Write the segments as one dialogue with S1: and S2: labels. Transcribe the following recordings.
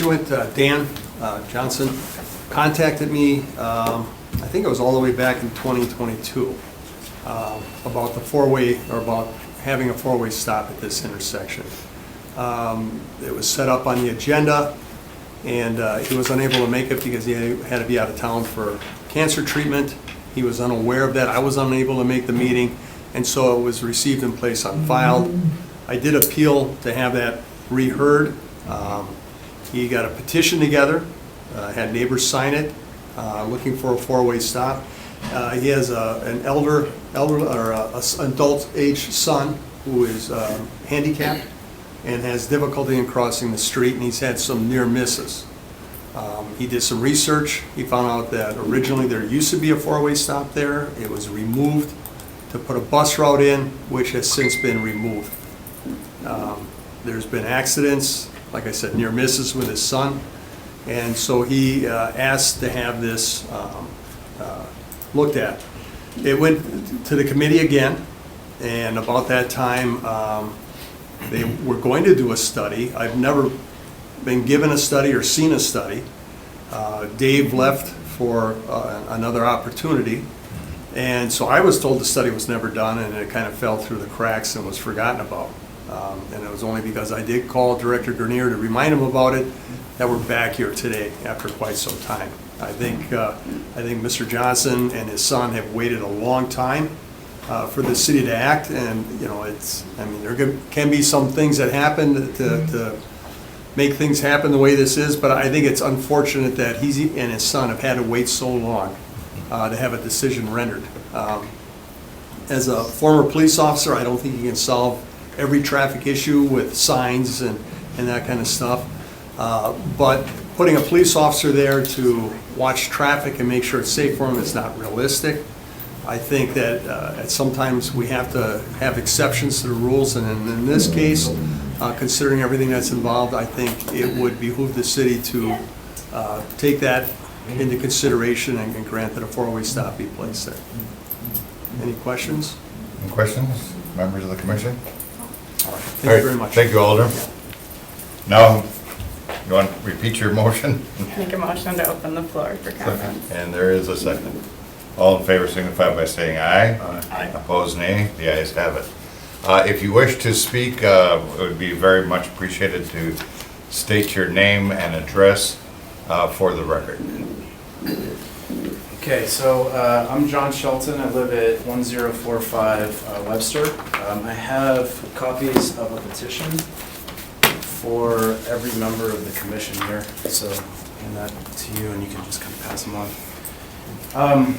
S1: constituent, Dan Johnson, contacted me, I think it was all the way back in 2022, about the four-way, or about having a four-way stop at this intersection. It was set up on the agenda, and he was unable to make it because he had to be out of town for cancer treatment. He was unaware of that. I was unable to make the meeting, and so it was received and placed on file. I did appeal to have that reheard. He got a petition together, had neighbors sign it, looking for a four-way stop. He has an adult age son who is handicapped and has difficulty in crossing the street, and he's had some near misses. He did some research. He found out that originally there used to be a four-way stop there. It was removed to put a bus route in, which has since been removed. There's been accidents, like I said, near misses with his son, and so he asked to have this looked at. It went to the committee again, and about that time, they were going to do a study. I've never been given a study or seen a study. Dave left for another opportunity, and so I was told the study was never done, and it kind of fell through the cracks and was forgotten about. And it was only because I did call Director Grenier to remind him about it that we're back here today after quite some time. I think Mr. Johnson and his son have waited a long time for the city to act, and there can be some things that happen to make things happen the way this is, but I think it's unfortunate that he and his son have had to wait so long to have a decision rendered. As a former police officer, I don't think you can solve every traffic issue with signs and that kind of stuff, but putting a police officer there to watch traffic and make sure it's safe for him is not realistic. I think that sometimes we have to have exceptions to the rules, and in this case, considering everything that's involved, I think it would behoove the city to take that into consideration and grant that a four-way stop be placed there. Any questions?
S2: Any questions, members of the commission?
S1: All right. Thank you very much.
S2: Thank you, Alder.
S1: Yeah.
S2: Now, you want to repeat your motion?
S3: Make a motion to open the floor for comments.
S2: And there is a second. All in favor signify by saying aye.
S3: Aye.
S2: Opposed, nay. The ayes have it. If you wish to speak, it would be very much appreciated to state your name and address for the record.
S4: Okay, so I'm John Shelton. I live at 1045 Webster. I have copies of a petition for every member of the commission here, so I'll hand that to you and you can just kind of pass them on.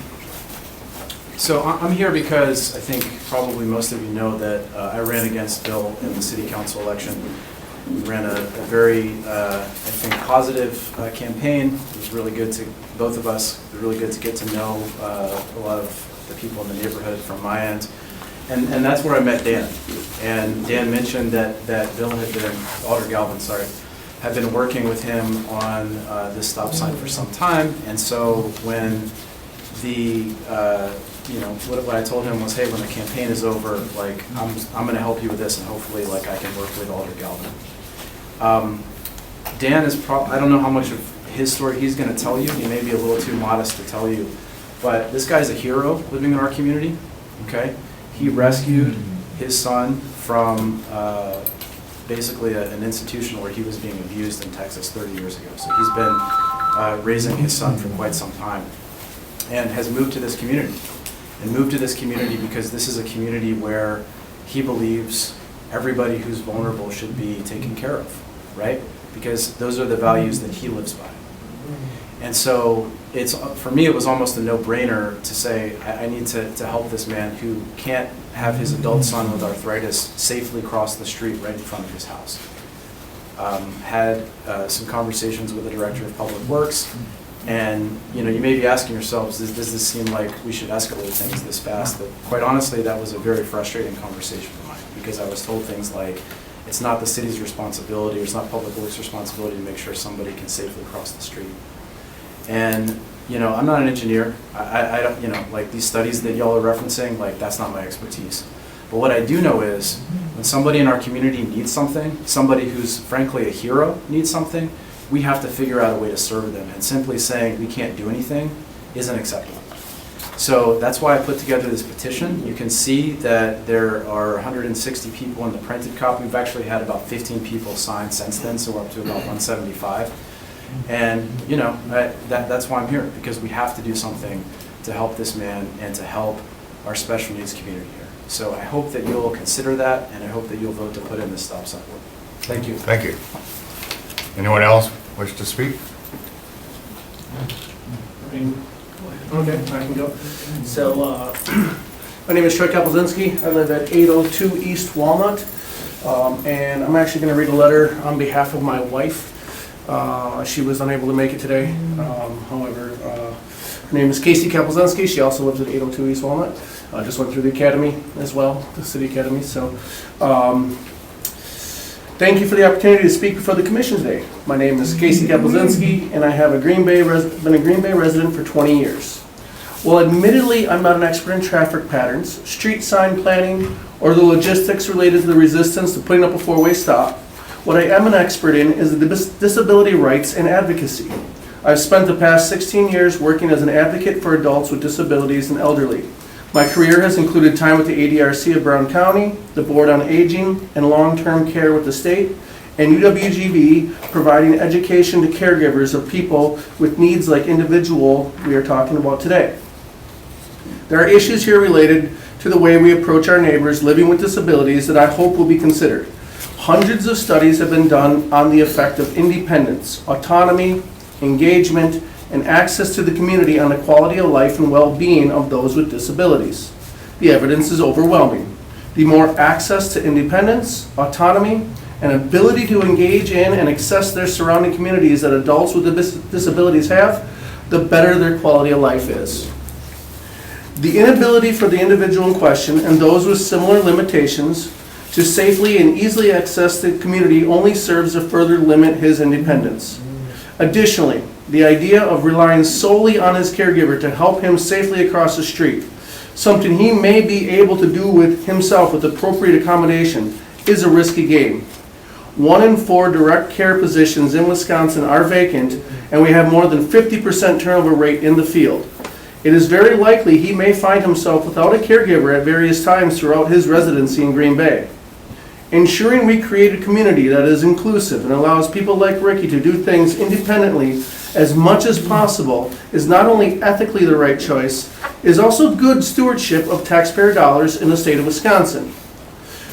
S4: So I'm here because I think probably most of you know that I ran against Bill in the city council election. We ran a very, I think, positive campaign. It was really good to, both of us, it was really good to get to know a lot of the people in the neighborhood from my end. And that's where I met Dan. And Dan mentioned that Bill had been, Alder Galvin, sorry, had been working with him on this stop sign for some time. And so when the, what I told him was, hey, when the campaign is over, like, I'm going to help you with this, and hopefully, like, I can work with Alder Galvin. Dan is I don't know how much of his story he's going to tell you. He may be a little too modest to tell you, but this guy's a hero living in our community, okay? He rescued his son from basically an institution where he was being abused in Texas 30 years ago. So he's been raising his son for quite some time and has moved to this community. And moved to this community because this is a community where he believes everybody who's vulnerable should be taken care of, right? Because those are the values that he lives by. And so it's, for me, it was almost a no-brainer to say, I need to help this man who can't have his adult son with arthritis safely cross the street right in front of his house. Had some conversations with the director of public works, and you may be asking yourselves, does this seem like we should escalate things this fast? But quite honestly, that was a very frustrating conversation of mine, because I was told things like, it's not the city's responsibility, or it's not public works' responsibility to make sure somebody can safely cross the street. And I'm not an engineer. I don't, like these studies that y'all are referencing, like that's not my expertise. But what I do know is when somebody in our community needs something, somebody who's frankly a hero needs something, we have to figure out a way to serve them, and simply saying we can't do anything isn't acceptable. So that's why I put together this petition. You can see that there are 160 people in the printed copy. We've actually had about 15 people sign since then, so we're up to about 175. And, you know, that's why I'm here, because we have to do something to help this man and to help our special needs community here. So I hope that you'll consider that, and I hope that you'll vote to put in this stop sign. Thank you.
S2: Thank you. Anyone else wish to speak?
S5: Okay, I can go. So, my name is Troy Kapelzinski. I live at 802 East Walnut. And I'm actually going to read a letter on behalf of my wife. She was unable to make it today. However, her name is Casey Kapelzinski. She also lives at 802 East Walnut. Just went through the academy as well, the city academy. So, thank you for the opportunity to speak before the commission today. My name is Casey Kapelzinski, and I have been a Green Bay resident for 20 years. Well, admittedly, I'm not an expert in traffic patterns, street sign planning, or the logistics related to the resistance to putting up a four-way stop. What I am an expert in is the disability rights and advocacy. I've spent the past 16 years working as an advocate for adults with disabilities and elderly. My career has included time with the ADRC of Brown County, the Board on Aging and Long-Term Care with the state, and UWGV providing education to caregivers of people with needs like individual we are talking about today. There are issues here related to the way we approach our neighbors living with disabilities that I hope will be considered. Hundreds of studies have been done on the effect of independence, autonomy, engagement, and access to the community on the quality of life and well-being of those with disabilities. The evidence is overwhelming. The more access to independence, autonomy, and ability to engage in and access their surrounding communities that adults with disabilities have, the better their quality of life is. The inability for the individual in question and those with similar limitations to safely and easily access the community only serves to further limit his independence. Additionally, the idea of relying solely on his caregiver to help him safely across the street, something he may be able to do with himself with appropriate accommodation, is a risky game. 1 in 4 direct care positions in Wisconsin are vacant, and we have more than 50% turnover rate in the field. It is very likely he may find himself without a caregiver at various times throughout his residency in Green Bay. Ensuring we create a community that is inclusive and allows people like Ricky to do things independently as much as possible is not only ethically the right choice, is also good stewardship of taxpayer dollars in the state of Wisconsin.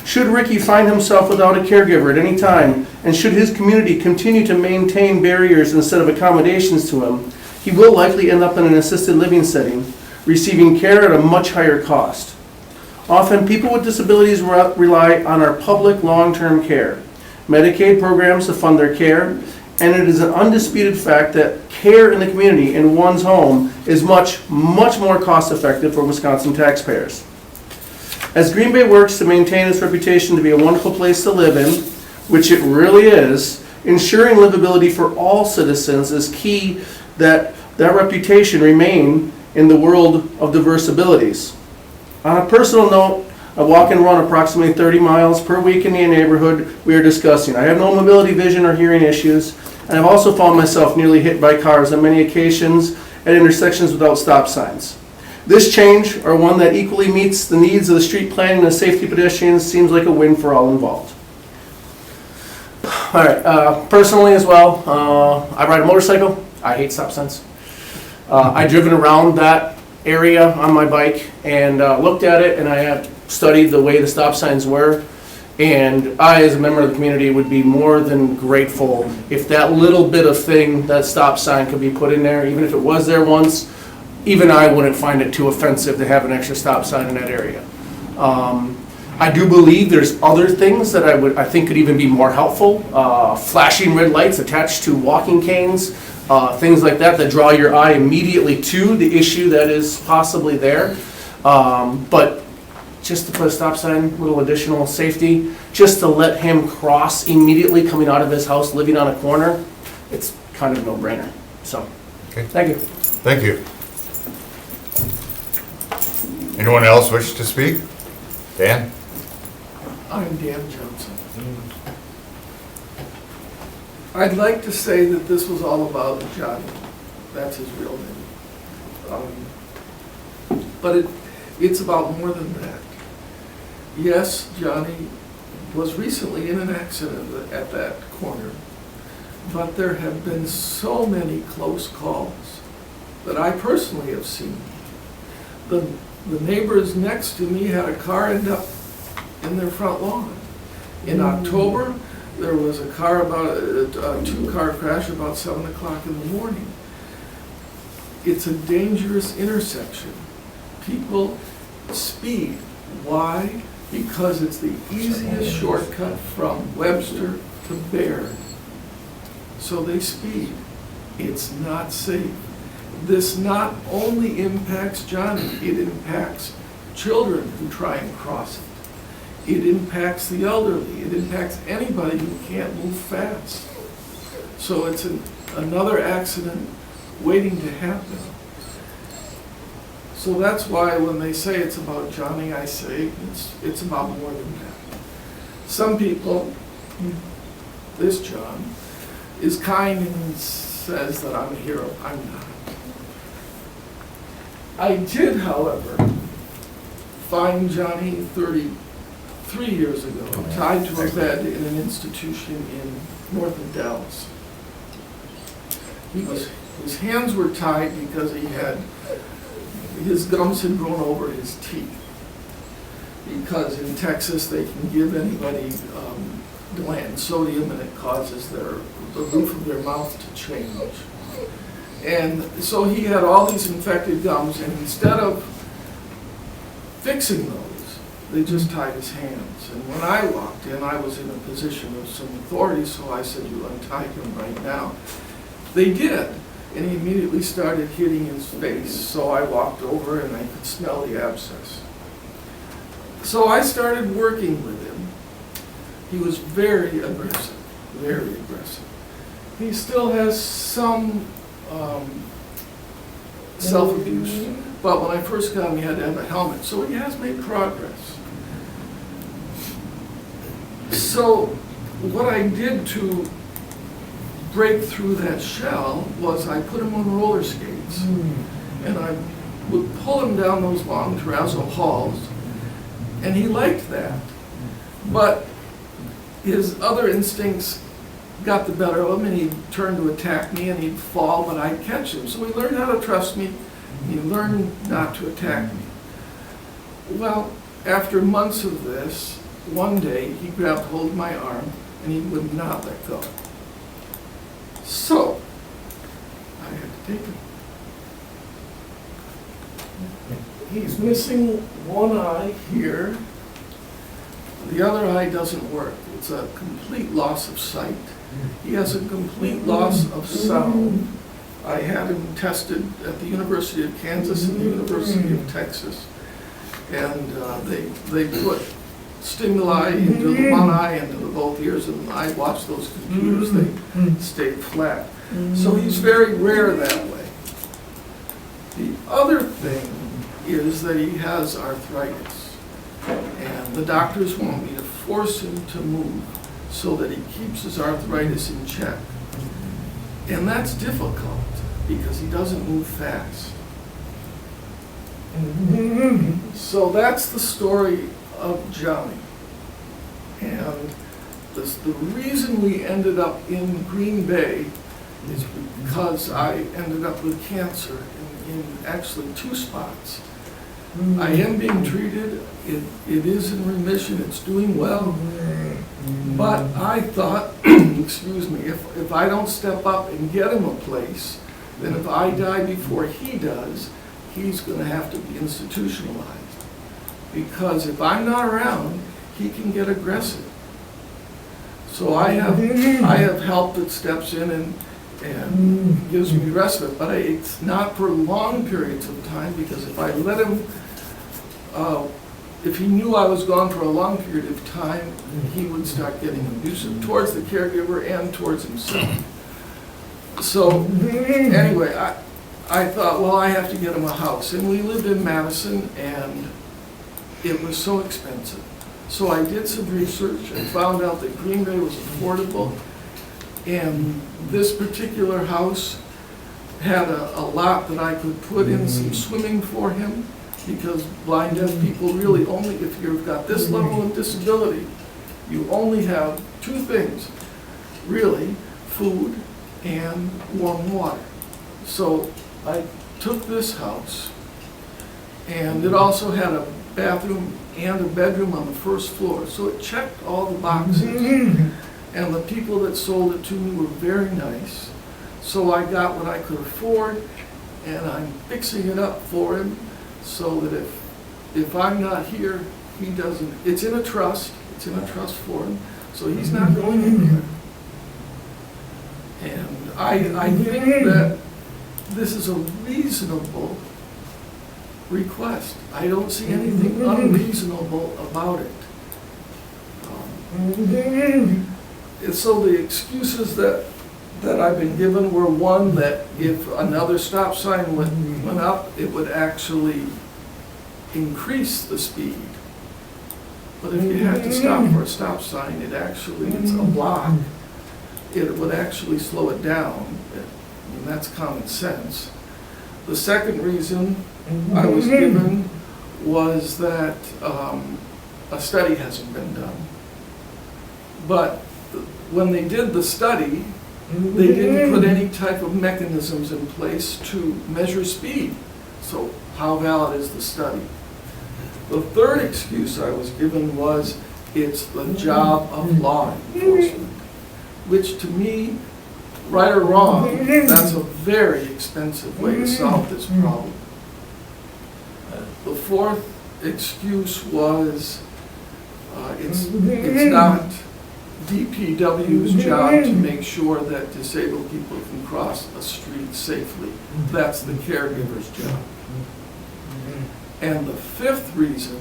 S5: Should Ricky find himself without a caregiver at any time, and should his community continue to maintain barriers instead of accommodations to him, he will likely end up in an assisted living setting, receiving care at a much higher cost. Often, people with disabilities rely on our public long-term care, Medicaid programs to fund their care, and it is an undisputed fact that care in the community in one's home is much more cost-effective for Wisconsin taxpayers. As Green Bay works to maintain its reputation to be a wonderful place to live in, which it really is, ensuring livability for all citizens is key that reputation remain in the world of diverse abilities. On a personal note, I walk and run approximately 30 miles per week in the neighborhood we are discussing. I have no mobility, vision, or hearing issues, and I've also found myself nearly hit by cars on many occasions at intersections without stop signs. This change, or one that equally meets the needs of the street planning and safety pedestrians, seems like a win for all involved. All right, personally as well, I ride a motorcycle. I hate stop signs. I've driven around that area on my bike and looked at it, and I have studied the way the stop signs were. And I, as a member of the community, would be more than grateful if that little bit of thing, that stop sign, could be put in there, even if it was there once. Even I wouldn't find it too offensive to have an extra stop sign in that area. I do believe there's other things that I think could even be more helpful. Flashing red lights attached to walking canes, things like that draw your eye immediately to the issue that is possibly there. But just to put a stop sign, little additional safety, just to let him cross immediately coming out of his house, living on a corner, it's kind of a no-brainer. So,
S2: Okay.
S5: Thank you.
S2: Thank you. Anyone else wish to speak? Dan?
S5: I'm Dan Johnson.
S6: I'd like to say that this was all about Johnny. That's his real name. But it's about more than that. Yes, Johnny was recently in an accident at that corner, but there have been so many close calls that I personally have seen. The neighbors next to me had a car end up in their front lawn. In October, there was a two-car crash about 7 o'clock in the morning. It's a dangerous intersection. People speed. Why? Because it's the easiest shortcut from Webster to Baird. So they speed. It's not safe. This not only impacts Johnny, it impacts children who try and cross it. It impacts the elderly. It impacts anybody who can't move fast. So it's another accident waiting to happen. So that's why when they say it's about Johnny, I say it's about more than that. Some people, this John, is kind and says that I'm a hero. I'm not. I did, however, find Johnny 33 years ago, tied to a bed in an institution in north of Dallas. His hands were tied because his gums had grown over his teeth. Because in Texas, they can give anybody gland sodium and it causes the roof of their mouth to change. And so he had all these infected gums, and instead of fixing those, they just tied his hands. And when I walked in, I was in a position of some authority, so I said, "You untie him right now." They did, and he immediately started hitting his face. So I walked over and I could smell the abscess. So I started working with him. He was very aggressive, very aggressive. He still has some self-abuse, but when I first got him, he had to have a helmet, so he has made progress. So what I did to break through that shell was I put him on roller skates, and I would pull him down those long terrazzo halls, and he liked that. But his other instincts got the better of him, and he'd turn to attack me, and he'd fall, but I'd catch him. So he learned how to trust me, he learned not to attack me. Well, after months of this, one day he grabbed hold of my arm, and he would not let go. So, I had to take him. He's missing one eye here. The other eye doesn't work. It's a complete loss of sight. He has a complete loss of sound. I had him tested at the University of Kansas and the University of Texas. And they put stimuli into the one eye and into both ears, and I watched those computers, they stayed flat. So he's very rare that way. The other thing is that he has arthritis, and the doctors want me to force him to move so that he keeps his arthritis in check. And that's difficult because he doesn't move fast. So that's the story of Johnny. And the reason we ended up in Green Bay is because I ended up with cancer in actually 2 spots. I am being treated, it is in remission, it's doing well. But I thought, excuse me, if I don't step up and get him a place, then if I die before he does, he's going to have to be institutionalized. Because if I'm not around, he can get aggressive. So I have help that steps in and gives me respite, but it's not for long periods of time, because if I let him, if he knew I was gone for a long period of time, he would start getting abusive towards the caregiver and towards himself. So anyway, I thought, well, I have to get him a house. And we lived in Madison, and it was so expensive. So I did some research and found out that Green Bay was affordable. And this particular house had a lot that I could put in some swimming for him, because blind deaf people really only, if you've got this level of disability, you only have two things, really, food and warm water. So I took this house, and it also had a bathroom and a bedroom on the first floor, so it checked all the boxes. And the people that sold it to me were very nice. So I got what I could afford, and I'm fixing it up for him so that if I'm not here, he doesn't, it's in a trust for him, so he's not going anywhere. And I think that this is a reasonable request. I don't see anything unreasonable about it. And so the excuses that I've been given were, one, that if another stop sign went up, it would actually increase the speed. But if you had to stop for a stop sign, it's a block, it would actually slow it down. And that's common sense. The second reason I was given was that a study hasn't been done. But when they did the study, they didn't put any type of mechanisms in place to measure speed. So how valid is the study? The third excuse I was given was it's the job of law enforcement, which to me, right or wrong, that's a very expensive way to solve this problem. The fourth excuse was it's not DPW's job to make sure that disabled people can cross a street safely. That's the caregiver's job. And the fifth reason,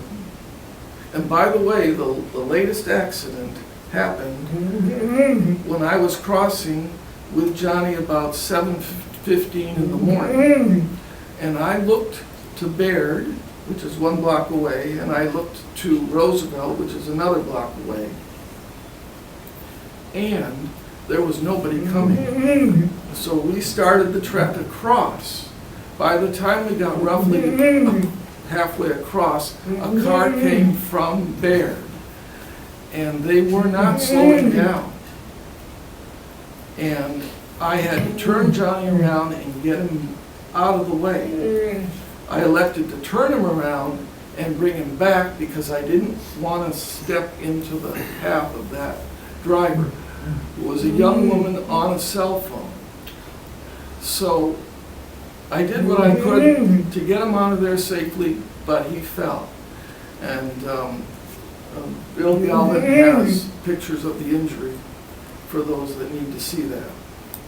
S6: and by the way, the latest accident happened when I was crossing with Johnny about 7:15 in the morning. And I looked to Baird, which is 1 block away, and I looked to Roosevelt, which is another block away. And there was nobody coming. So we started the trek across. By the time we got roughly halfway across, a car came from Baird, and they were not slowing down. And I had to turn Johnny around and get him out of the way. I elected to turn him around and bring him back because I didn't want to step into the path of that driver, who was a young woman on a cell phone. So I did what I could to get him out of there safely, but he fell. And Bill Galvin has pictures of the injury for those that need to see that.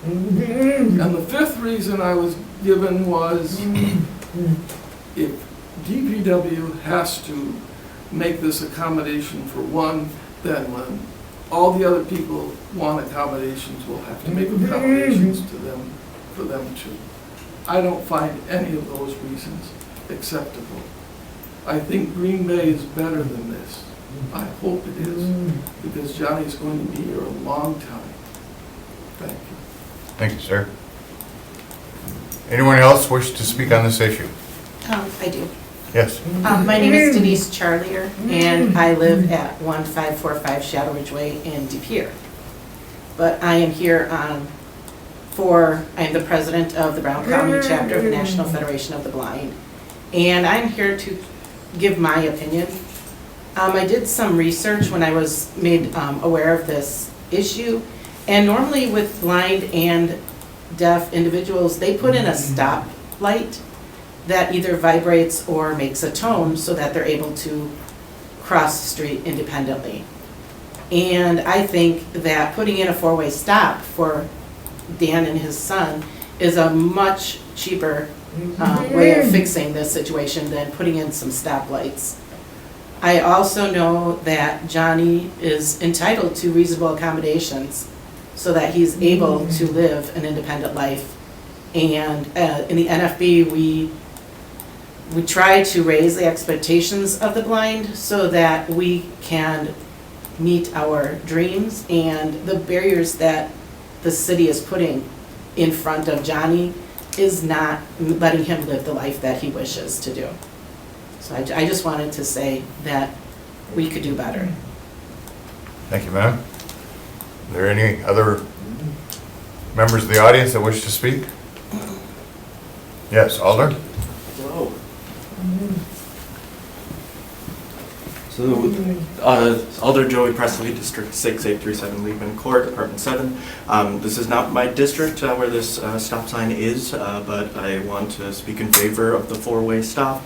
S6: And the fifth reason I was given was if DPW has to make this accommodation for one, then when all the other people want accommodations, we'll have to make accommodations to them, for them too. I don't find any of those reasons acceptable. I think Green Bay is better than this. I hope it is, because Johnny's going to be here a long time. Thank you.
S2: Thank you, sir. Anyone else wish to speak on this issue?
S7: I do.
S2: Yes.
S7: My name is Denise Charlier, and I live at 1545 Shadow Ridge Way in De Pere. But I am here I am the president of the Brown County chapter of the National Federation of the Blind, and I'm here to give my opinion. I did some research when I was made aware of this issue, and normally with blind and deaf individuals, they put in a stop light that either vibrates or makes a tone so that they're able to cross the street independently. And I think that putting in a four-way stop for Dan and his son is a much cheaper way of fixing this situation than putting in some stoplights. I also know that Johnny is entitled to reasonable accommodations so that he's able to live an independent life. And in the NFB, we try to raise the expectations of the blind so that we can meet our dreams and the barriers that the city is putting in front of Johnny is not letting him live the life that he wishes to do. So I just wanted to say that we could do better.
S2: Thank you, ma'am. Are there any other members of the audience that wish to speak? Yes, Alder?
S8: Hello. So, Alder Joey Presley, District 6837, Lehman Court, Apartment 7. This is not my district where this stop sign is, but I want to speak in favor of the four-way stop.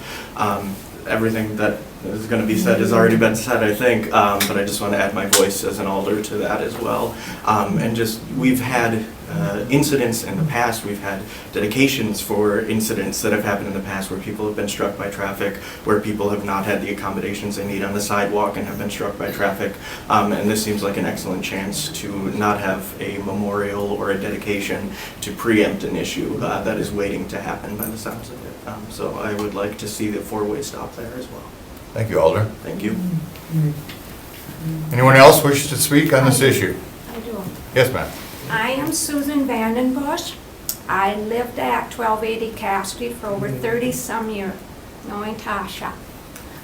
S8: Everything that is going to be said has already been said, I think, but I just want to add my voice as an alder to that as well. And just, we've had incidents in the past, we've had dedications for incidents that have happened in the past where people have been struck by traffic, where people have not had the accommodations they need on the sidewalk and have been struck by traffic. And this seems like an excellent chance to not have a memorial or a dedication to preempt an issue that is waiting to happen by the sounds of it. So I would like to see the four-way stop there as well.
S2: Thank you, Alder.
S8: Thank you.
S2: Anyone else wish to speak on this issue?
S9: I do.
S2: Yes, ma'am.
S9: I am Susan Vandenbush. I lived at 1280 Cass Street for over 30-some years, knowing Tasha.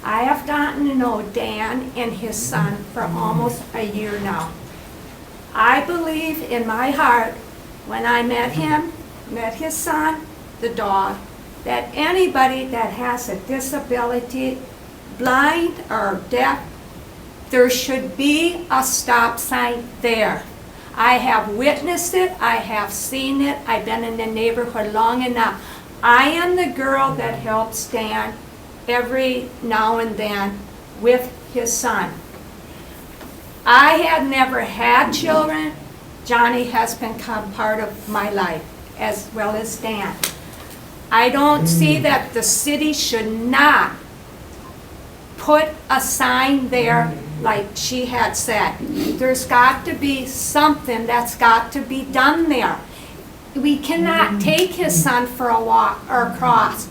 S9: I have gotten to know Dan and his son for almost a year now. I believe in my heart, when I met him, met his son, the dog, that anybody that has a disability, blind or deaf, there should be a stop sign there. I have witnessed it, I have seen it, I've been in the neighborhood long enough. I am the girl that helps Dan every now and then with his son. I had never had children. Johnny has become part of my life, as well as Dan. I don't see that the city should not put a sign there like she had said. There's got to be something that's got to be done there. We cannot take his son for a walk or across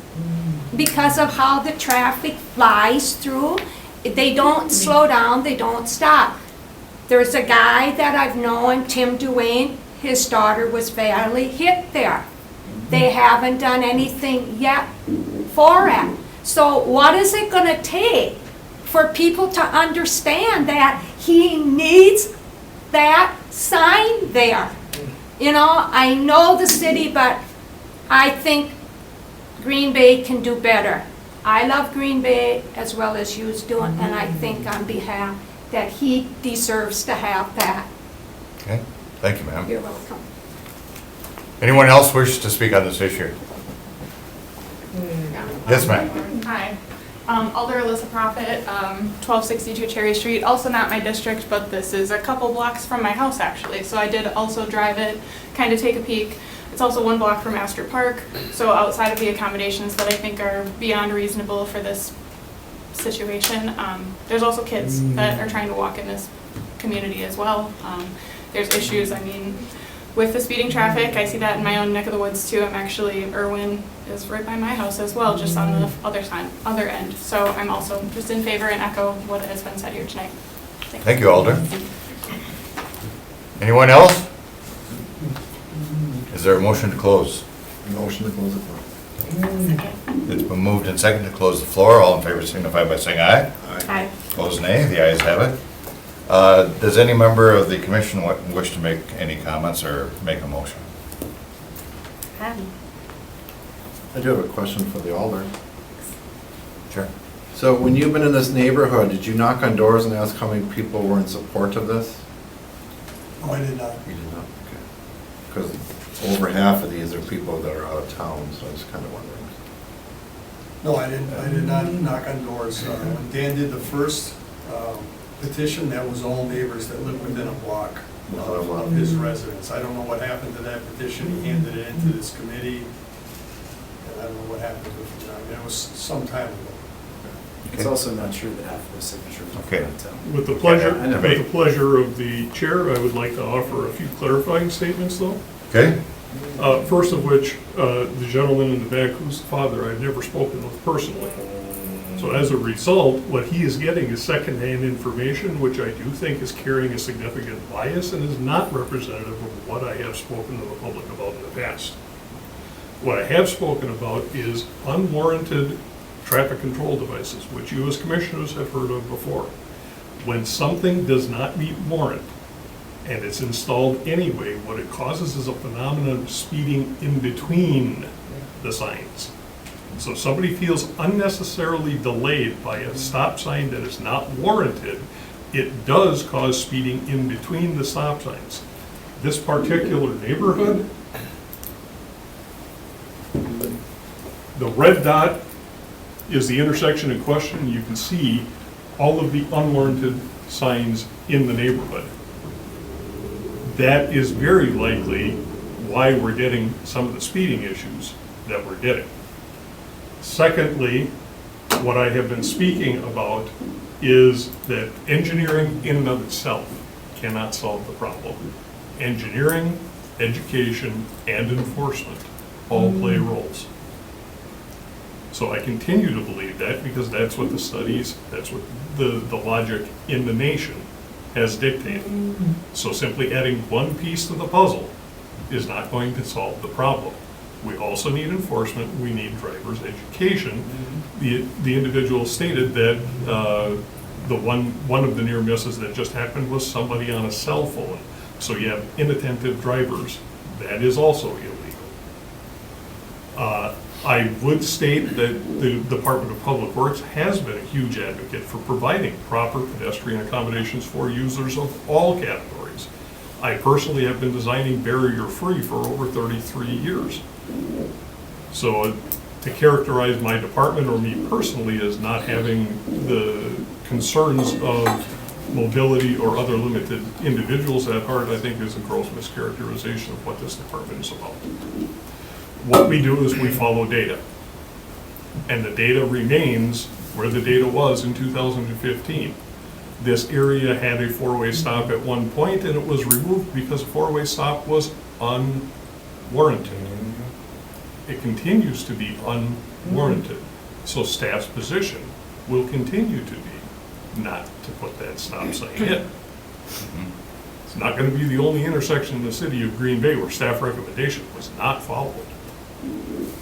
S9: because of how the traffic flies through. They don't slow down, they don't stop. There's a guy that I've known, Tim Duane, his daughter was badly hit there. They haven't done anything yet for it. So what is it going to take for people to understand that he needs that sign there? You know, I know the city, but I think Green Bay can do better. I love Green Bay as well as you do, and I think on behalf that he deserves to have that.
S2: Okay, thank you, ma'am.
S9: You're welcome.
S2: Anyone else wish to speak on this issue? Yes, ma'am.
S3: Hi. Alder Alyssa Prophet, 1262 Cherry Street, also not my district, but this is a couple blocks from my house actually, so I did also drive it, kind of take a peek. It's also 1 block from Astor Park, so outside of the accommodations that I think are beyond reasonable for this situation. There's also kids that are trying to walk in this community as well. There's issues, I mean, with the speeding traffic, I see that in my own neck of the woods too. I'm actually, Irwin is right by my house as well, just on the other end. So I'm also just in favor and echo what has been said here tonight.
S2: Thank you, Alder. Anyone else? Is there a motion to close?
S10: Motion to close the floor.
S2: It's been moved and seconded to close the floor. All in favor signify by saying aye.
S9: Aye.
S2: Opposed, nay. The ayes have it. Does any member of the commission wish to make any comments or make a motion?
S10: I do have a question for the alder.
S2: Sure.
S10: So when you've been in this neighborhood, did you knock on doors and ask how many people were in support of this?
S1: Oh, I did not.
S10: You did not, okay. Because over half of these are people that are out of town, so I was kind of wondering.
S1: No, I did not knock on doors. When Dan did the first petition, that was all neighbors that lived within a block of his residence. I don't know what happened to that petition. He handed it into this committee, and I don't know what happened to it. I mean, it was some time ago.
S4: It's also not true that half of the signatures are
S2: Okay.
S4: from town.
S11: With the pleasure,
S4: Yeah, I never-
S11: with the pleasure of the chair, I would like to offer a few clarifying statements, though.
S2: Okay.
S11: First of which, the gentleman in the back who's the father, I've never spoken with personally. So So as a result, what he is getting is secondhand information, which I do think is carrying a significant bias and is not representative of what I have spoken to the public about in the past. What I have spoken about is unwarranted traffic control devices, which you as commissioners have heard of before. When something does not meet warrant, and it's installed anyway, what it causes is a phenomenon of speeding in between the signs. So if somebody feels unnecessarily delayed by a stop sign that is not warranted, it does cause speeding in between the stop signs. This particular neighborhood, the red dot is the intersection in question. You can see all of the unwarranted signs in the neighborhood. That is very likely why we're getting some of the speeding issues that we're getting. Secondly, what I have been speaking about is that engineering in and of itself cannot solve the problem. Engineering, education, and enforcement all play roles. So I continue to believe that because that's what the studies, that's what the logic in the nation has dictated. So simply adding one piece to the puzzle is not going to solve the problem. We also need enforcement, we need driver's education. The individual stated that one of the near misses that just happened was somebody on a cell phone. So you have inattentive drivers. That is also illegal. I would state that the Department of Public Works has been a huge advocate for providing proper pedestrian accommodations for users of all categories. I personally have been designing barrier-free for over 33 years. So to characterize my department or me personally as not having the concerns of mobility or other limited individuals at heart, I think is a gross mischaracterization of what this department is about. What we do is we follow data. And the data remains where the data was in 2015. This area had a four-way stop at one point and it was removed because a four-way stop was unwarranted. It continues to be unwarranted. So staff's position will continue to be not to put that stop sign in. It's not going to be the only intersection in the city of Green Bay where staff recommendation was not followed.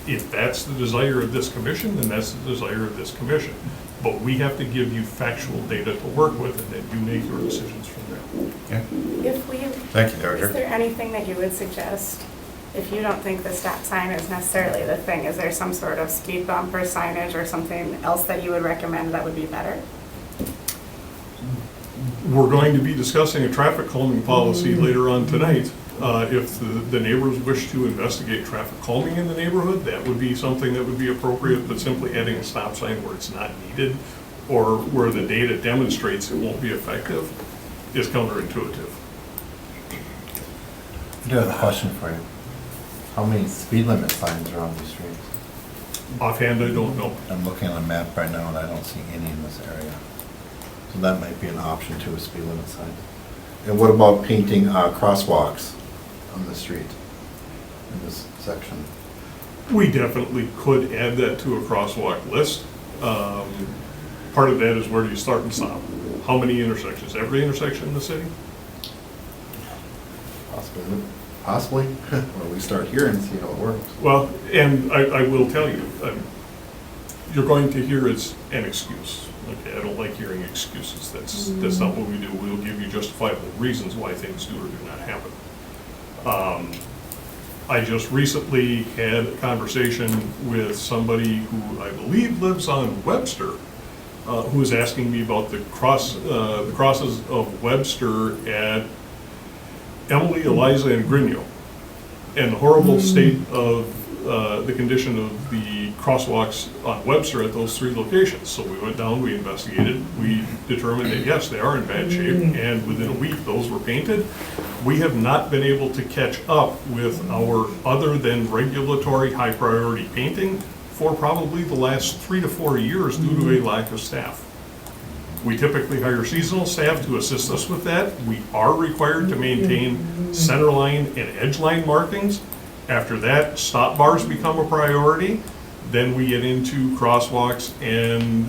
S11: If that's the desire of this commission, then that's the desire of this commission. But we have to give you factual data to work with, and then you make your decisions from there.
S2: Thank you, Director.
S3: Is there anything that you would suggest, if you don't think the stop sign is necessarily the thing, is there some sort of speed bump or signage or something else that you would recommend that would be better?
S11: We're going to be discussing a traffic calming policy later on tonight. If the neighbors wish to investigate traffic calming in the neighborhood, that would be something that would be appropriate, but simply adding a stop sign where it's not needed or where the data demonstrates it won't be effective is counterintuitive.
S10: I do have a question for you. How many speed limit signs are on these streets?
S11: Offhand, I don't know.
S10: I'm looking at a map right now and I don't see any in this area. So that might be an option to a speed limit sign. And what about painting crosswalks on the street in this section?
S11: We definitely could add that to a crosswalk list. Part of that is where do you start and stop? How many intersections? Every intersection in the city?
S10: Possibly. Or we start here and see how it works.
S11: Well, and I will tell you, you're going to hear it's an excuse. Okay, I don't like hearing excuses. That's not what we do. We'll give you justifiable reasons why things do or do not happen. I just recently had a conversation with somebody who I believe lives on Webster, who was asking me about the crosses of Webster at Emily, Eliza, and Grigno, and the horrible state of the condition of the crosswalks on Webster at those three locations. So we went down, we investigated, we determined that yes, they are in bad shape, and within a week those were painted. We have not been able to catch up with our other than regulatory high priority painting for probably the last 3 to 4 years due to a lack of staff. We typically hire seasonal staff to assist us with that. We are required to maintain center line and edge line markings. After that, stop bars become a priority. Then we get into crosswalks and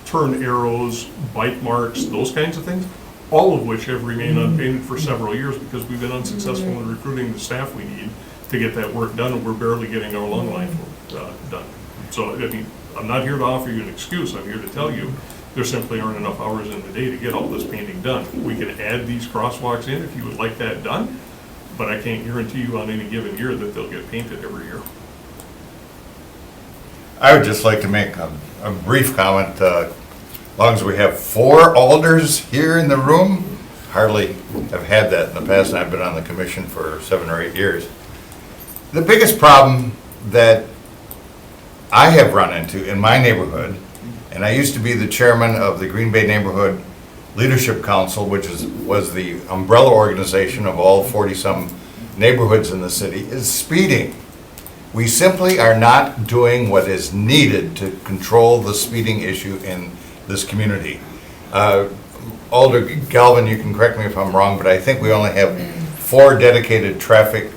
S11: turn arrows, bike marks, those kinds of things, all of which have remained unpainted for several years because we've been unsuccessful in recruiting the staff we need to get that work done, and we're barely getting our lung line done. So, I mean, I'm not here to offer you an excuse, I'm here to tell you, there simply aren't enough hours in the day to get all this painting done. We can add these crosswalks in if you would like that done, but I can't guarantee you on any given year that they'll get painted every year.
S2: I would just like to make a brief comment, as long as we have 4 alders here in the room, hardly have had that in the past, and I've been on the commission for 7 or 8 years. The biggest problem that I have run into in my neighborhood, and I used to be the chairman of the Green Bay Neighborhood Leadership Council, which was the umbrella organization of all 40-some neighborhoods in the city, is speeding. We simply are not doing what is needed to control the speeding issue in this community. Alder Galvin, you can correct me if I'm wrong, but I think we only have 4 dedicated traffic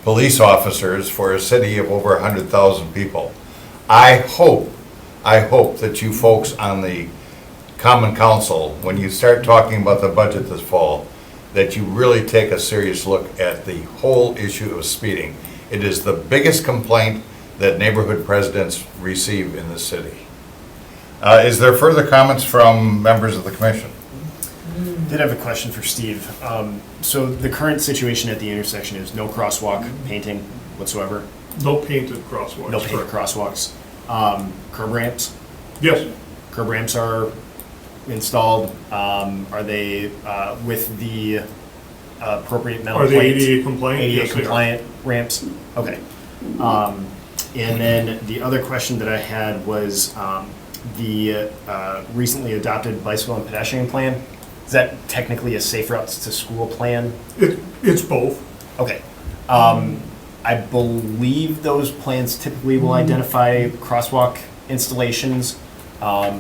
S2: police officers for a city of over 100,000 people. I hope that you folks on the Common Council, when you start talking about the budget this fall, that you really take a serious look at the whole issue of speeding. It is the biggest complaint that neighborhood presidents receive in this city. Is there further comments from members of the commission?
S12: Did have a question for Steve. So the current situation at the intersection is no crosswalk painting whatsoever?
S11: No painted crosswalks.
S12: No painted
S11: correct.
S12: crosswalks. Curb ramps?
S11: Yes,
S12: Curb ramps are installed. Are they with the appropriate metal
S11: are they
S12: plates?
S11: ADA compliant?
S12: ADA
S11: Yes, they are.
S12: compliant ramps? Okay. And then the other question that I had was the recently adopted bicycle and pedestrian plan. Is that technically a safe routes to school plan?
S11: It's both.
S12: Okay. I believe those plans typically will identify crosswalk installations. I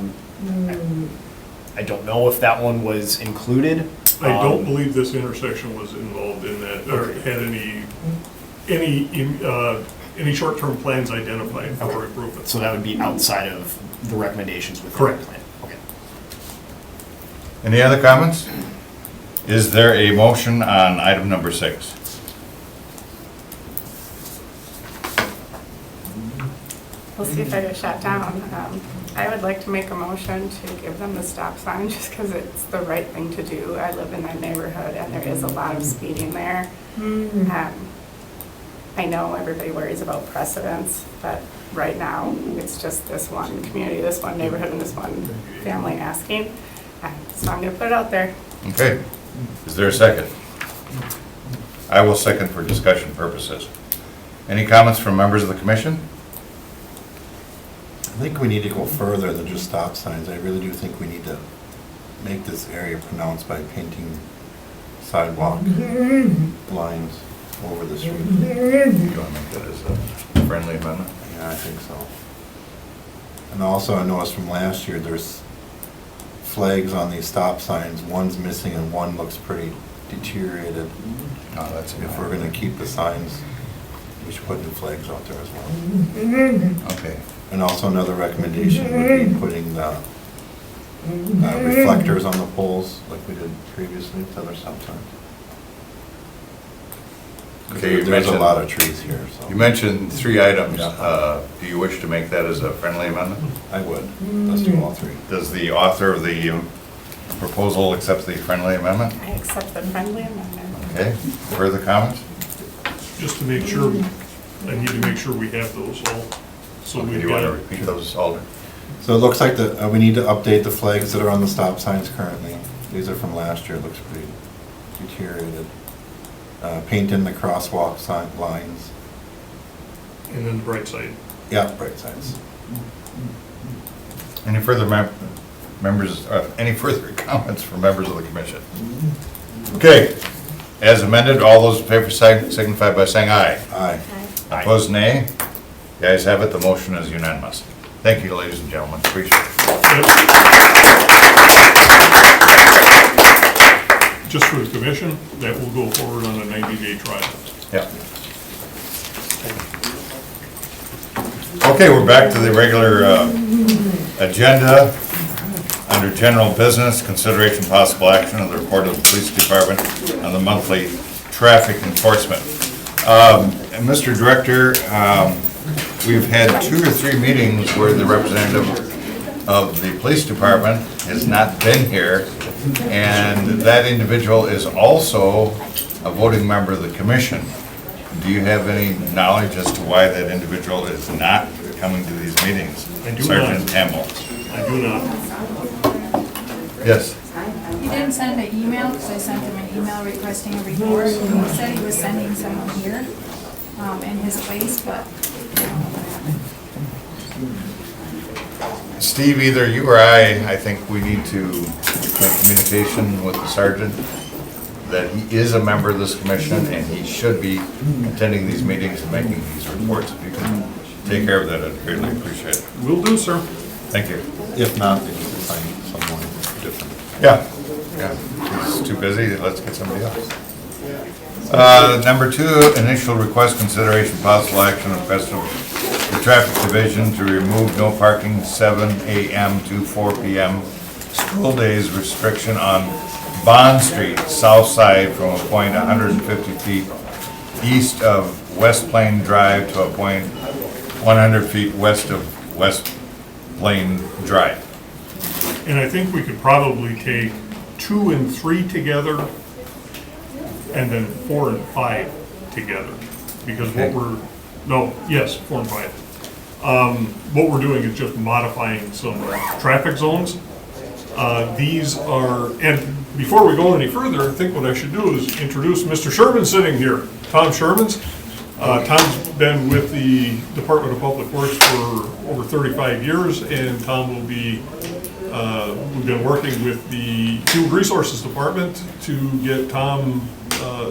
S12: don't know if that one was included.
S11: I don't believe this intersection was involved in that, or had any short-term plans identified for improvements.
S12: So that would be outside of the recommendations within
S11: Correct.
S12: the plan. Okay.
S2: Any other comments? Is there a motion on item number 6?
S3: We'll see if I get shut down. I would like to make a motion to give them the stop sign just because it's the right thing to do. I live in that neighborhood and there is a lot of speeding there. I know everybody worries about precedents, but right now it's just this one community, this one neighborhood, and this one family asking. So I'm going to put it out there.
S2: Okay. Is there a second? I will second for discussion purposes. Any comments from members of the commission?
S10: I think we need to go further than just stop signs. I really do think we need to make this area pronounced by painting sidewalk lines over the street.
S2: You want to make that as a friendly amendment?
S10: Yeah, I think so. And also, I noticed from last year, there's flags on these stop signs. One's missing and one looks pretty deteriorated.
S2: No, that's
S10: If we're gonna keep the signs, we should put new flags out there as well.
S2: Okay.
S10: And also another recommendation would be putting the reflectors on the poles like we did previously with other stop signs.
S2: Okay, you
S10: There's a
S2: mentioned-
S10: lot of trees here, so.
S2: You mentioned 3 items.
S10: Yeah.
S2: Do you wish to make that as a friendly amendment?
S10: I would. Let's do all 3.
S2: Does the author of the proposal accept the friendly amendment?
S3: I accept the friendly amendment.
S2: Okay. Further comments?
S11: Just to make sure, I need to make sure we have those all. So
S2: Do
S11: we
S2: you want to
S11: got,
S2: repeat those, Alder?
S10: So it looks like we need to update the flags that are on the stop signs currently. These are from last year, it looks pretty deteriorated. Paint in the crosswalk sign lines.
S11: and then the bright side.
S10: Yeah, bright signs.
S2: Any further any further comments from members of the commission? Okay. As amended, all those in favor signify by saying aye.
S10: Aye.
S2: Opposed, nay. The ayes have it, the motion is unanimous. Thank you, ladies and gentlemen, appreciate it.
S11: Just for the commission, that will go forward on a 90-day trial.
S2: Yeah. Okay, we're back to the regular agenda. Under general business, consideration possible action of the report of the police department on the monthly traffic enforcement. And Mr. Director, we've had 2 or 3 meetings where the representative of the police department has not been here, and that individual is also a voting member of the commission. Do you have any knowledge as to why that individual is not coming to these meetings?
S11: I do
S2: Sergeant
S11: not.
S2: Hamel.
S11: I do not.
S2: Yes.
S13: He didn't send an email, because I sent him an email requesting a report. He said he was sending someone here in his place, but
S2: Steve, either you or I think we need to make communication with the sergeant that he is a member of this commission and he should be attending these meetings and making these reports. If you can take care of that, I'd greatly appreciate it.
S11: Will do, sir.
S2: Thank you.
S10: If not, they need to find someone different.
S2: Yeah, he's too busy, let's get somebody else. Number 2, initial request consideration possible action request of the traffic division to remove no parking 7 a.m. to 4 p.m. school days restriction on Bond Street, south side from a point 150 feet east of West Plain Drive to a point 100 feet west of West Plain Drive.
S11: And I think we could probably take 2 and 3 together, and then 4 and 5 together. Because what
S2: Okay.
S11: we're, no, yes, 4 and 5. What we're doing is just modifying some traffic zones. These are, and before we go any further, I think what I should do is introduce Mr. Sherman sitting here, Tom Shermans. Tom's been with the Department of Public Works for over 35 years, and Tom will be, we've been working with the Human Resources Department to get Tom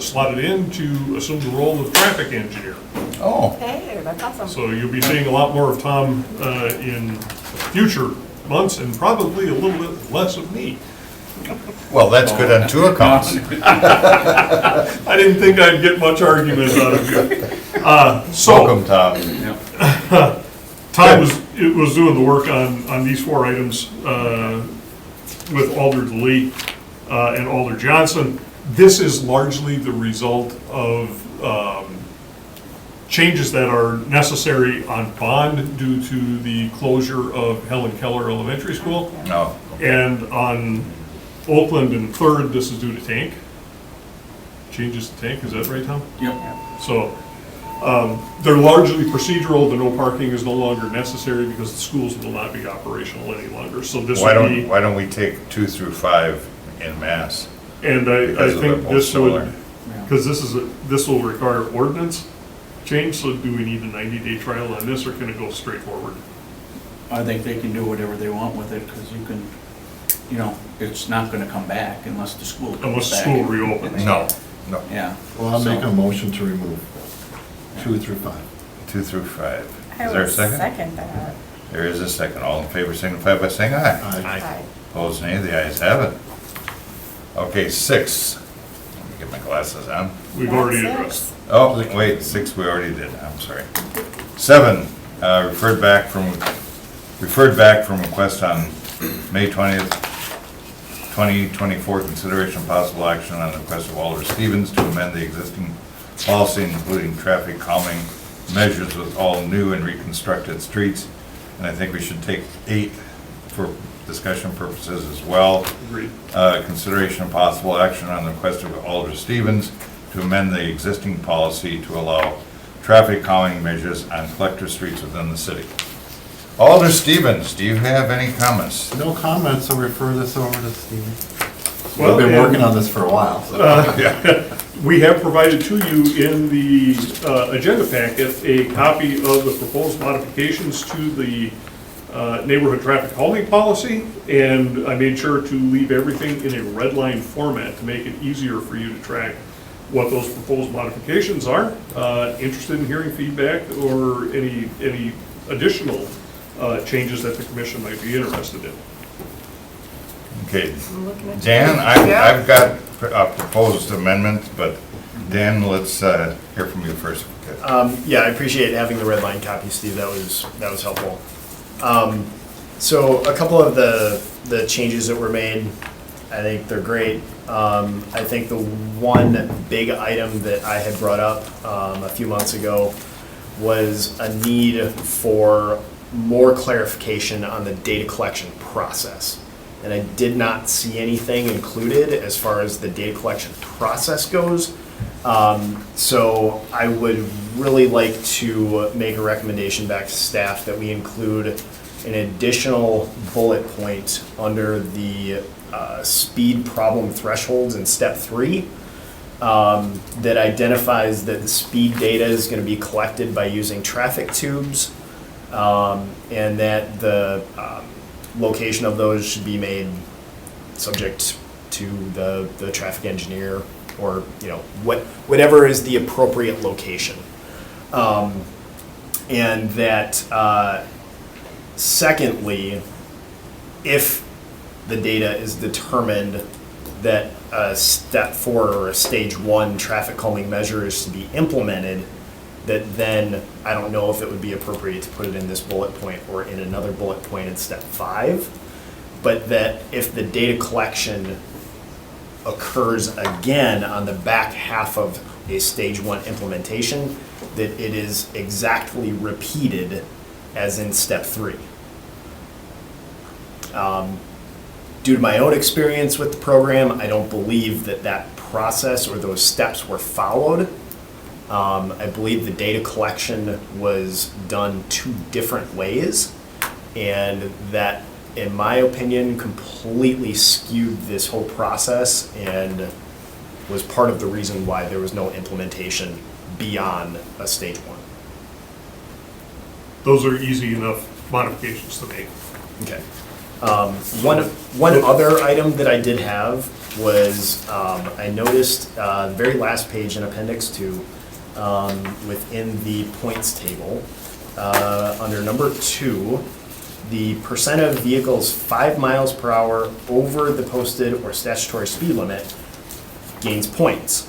S11: slotted in to assume the role of traffic engineer.
S2: Oh,
S7: Hey, that's awesome.
S11: So you'll be seeing a lot more of Tom in future months, and probably a little bit less of me.
S2: well, that's good on 2 accounts.
S11: I didn't think I'd get much argument out of you.
S2: Welcome, Tom.
S11: Tom was doing the work on these 4 items with Alder Lee and Alder Johnson. This is largely the result of changes that are necessary on Bond due to the closure of Helen Keller Elementary School.
S2: No.
S11: And on Oakland and Third, this is due to tank. Changes to tank, is that right, Tom?
S6: Yep.
S11: So, they're largely procedural, the no parking is no longer necessary because the schools will not be operational any longer, so this
S2: Why
S11: would be.
S2: why don't we take 2 through 5 in mass?
S11: And I
S2: Because they're
S11: think
S2: both
S11: this
S2: similar.
S11: would, because this will require ordinance change, so do we need a 90-day trial on this, or can it go straight forward?
S14: I think they can do whatever they want with it, because you can, you know, it's not gonna come back unless the school comes
S11: Unless the
S14: back.
S11: school reopens.
S2: No.
S14: Yeah.
S10: Well, I'll make
S14: So-
S10: a motion to remove 2 through 5.
S2: 2 through 5.
S7: I
S2: Is there a
S7: would
S2: second?
S7: second that.
S2: There is a second. All in favor signify by saying aye.
S10: Aye.
S2: Opposed, nay. The ayes have it. Okay, 6. Let me get my glasses on.
S11: We've already addressed.
S2: Oh, wait, 6 we already did. I'm sorry. 7, referred back from request on May 20th, 2024, consideration of possible action on the request of Alder Stevens to amend the existing policy, including traffic calming measures with all new and reconstructed streets. And I think we should take 8 for discussion purposes as well.
S11: Agreed.
S2: Consideration of possible action on the request of Alder Stevens to amend the existing policy to allow traffic calming measures on collector streets within the city. Alder Stevens, do you have any comments?
S10: No comments, so refer this over to Steve.
S11: Well,
S10: We've been
S11: and-
S10: working on this for a while, so.
S11: We have provided to you in the agenda packet a copy of the proposed modifications to the neighborhood traffic calming policy, and I made sure to leave everything in a red line format to make it easier for you to track what those proposed modifications are. Interested in hearing feedback or any additional changes that the commission might be interested in.
S2: Okay, Dan, I've got a proposed amendment, but Dan, let's hear from you first.
S12: Yeah, I appreciate having the red line copy, Steve. That was helpful. So a couple of the changes that were made, I think they're great. I think the one big item that I had brought up a few months ago was a need for more clarification on the data collection process. And I did not see anything included as far as the data collection process goes. So I would really like to make a recommendation back to staff that we include an additional bullet point under the speed problem thresholds in step 3 that identifies that the speed data is going to be collected by using traffic tubes, and that the location of those should be made subject to the traffic engineer, or whatever is the appropriate location, and that secondly, if the data is determined that a step 4 or a stage 1 traffic calming measure is to be implemented, that then I don't know if it would be appropriate to put it in this bullet point or in another bullet point in step 5, but that if the data collection occurs again on the back half of a stage 1 implementation, that it is exactly repeated as in step 3. Due to my own experience with the program, I don't believe that process or those steps were followed. I believe the data collection was done 2 different ways, and that, in my opinion, completely skewed this whole process and was part of the reason why there was no implementation beyond a stage 1.
S11: Those are easy enough modifications to make.
S12: Okay. One other item that I did have was, I noticed the very last page in Appendix 2, within the points table, under number 2, the percent of vehicles 5 miles per hour over the posted or statutory speed limit gains points.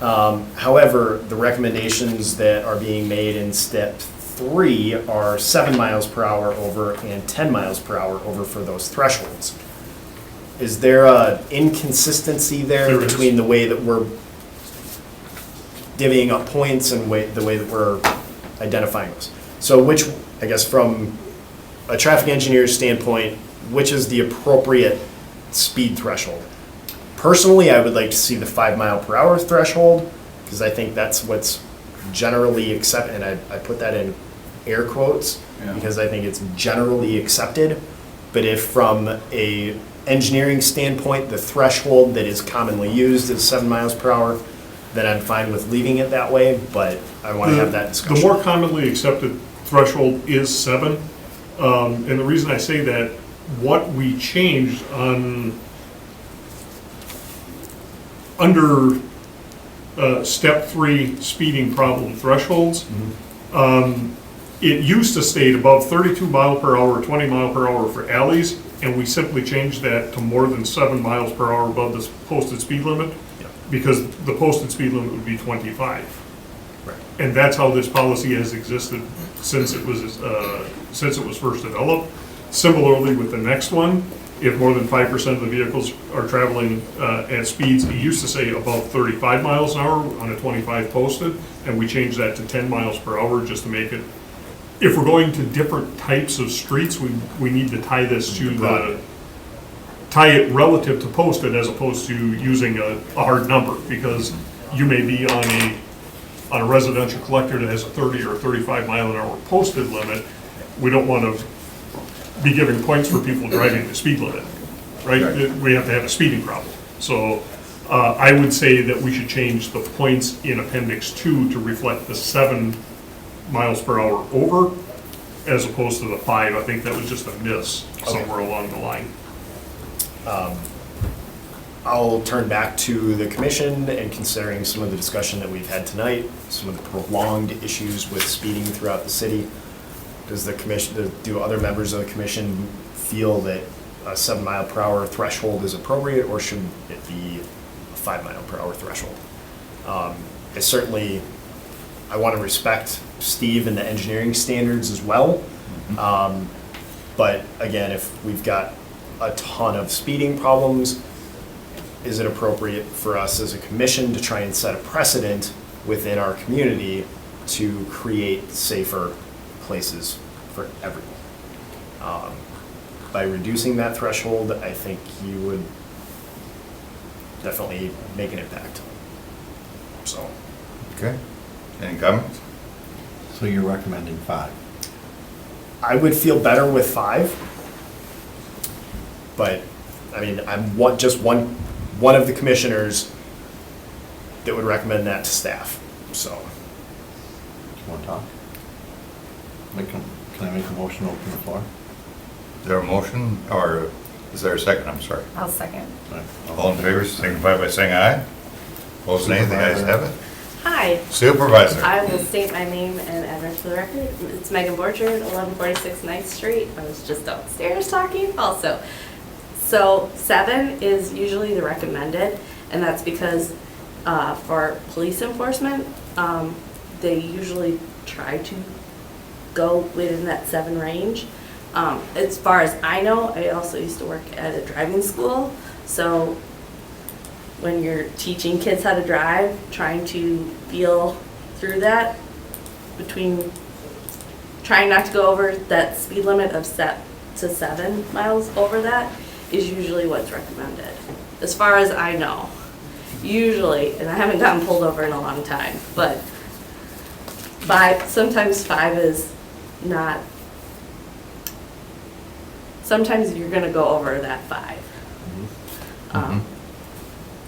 S12: However, the recommendations that are being made in step 3 are 7 miles per hour over and 10 miles per hour over for those thresholds. Is there an inconsistency there between the way that we're divvying up points and the way that we're identifying those? So which, I guess from a traffic engineer's standpoint, which is the appropriate speed threshold? Personally, I would like to see the 5 mile per hour threshold, because I think that's what's generally accepted, and I put that in air quotes, because I think it's generally accepted. But if from a engineering standpoint, the threshold that is commonly used is 7 miles per hour, then I'm fine with leaving it that way, but I want to have that discussion.
S11: The more commonly accepted threshold is 7. And the reason I say that, what we changed under step 3 speeding problem thresholds, it used to state above 32 mile per hour, 20 mile per hour for alleys, and we simply changed that to more than 7 miles per hour above the posted speed limit, because the posted speed limit would be 25.
S12: Right.
S11: And that's how this policy has existed since it was first developed. Similarly with the next one, if more than 5% of the vehicles are traveling at speeds, it used to say above 35 miles an hour on a 25 posted, and we changed that to 10 miles per hour just to make it, if we're going to different types of streets, we need to tie this to tie it relative to posted as opposed to using a hard number, because you may be on a residential collector that has a 30 or 35 mile an hour posted limit. We don't want to be giving points for people driving the speed limit, right? We have to have a speeding problem. So I would say that we should change the points in Appendix 2 to reflect the 7 miles per hour over, as opposed to the 5. I think that was just a miss somewhere along the line.
S12: I'll turn back to the commission, and considering some of the discussion that we've had tonight, some of the prolonged issues with speeding throughout the city, does the commission, do other members of the commission feel that a 7 mile per hour threshold is appropriate, or should it be a 5 mile per hour threshold? I certainly I want to respect Steve and the engineering standards as well. But again, if we've got a ton of speeding problems, is it appropriate for us as a commission to try and set a precedent within our community to create safer places for everyone? By reducing that threshold, I think you would definitely make an impact. So,
S2: Okay. Any comments?
S10: So you're recommending 5?
S12: I would feel better with 5. But, I mean, I'm just one of the commissioners that would recommend that to staff, so.
S10: Do you want to talk? Can I make a motion to open the floor?
S2: Is there a motion, or is there a second? I'm sorry.
S13: I'll second.
S2: All in favor, signify by saying aye. Opposed, nay. The ayes have it.
S15: Hi,
S2: Supervisor.
S15: I will state my name and address for the record. It's Megan Borchard, 1146 9th Street. I was just downstairs talking also. So 7 is usually the recommended, and that's because for police enforcement, they usually try to go within that 7 range. As far as I know, I also used to work at a driving school, so when you're teaching kids how to drive, trying to feel through that, between trying not to go over that speed limit of 7 miles over that is usually what's recommended. As far as I know, usually, and I haven't gotten pulled over in a long time, but sometimes 5 is not, sometimes you're gonna go over that 5.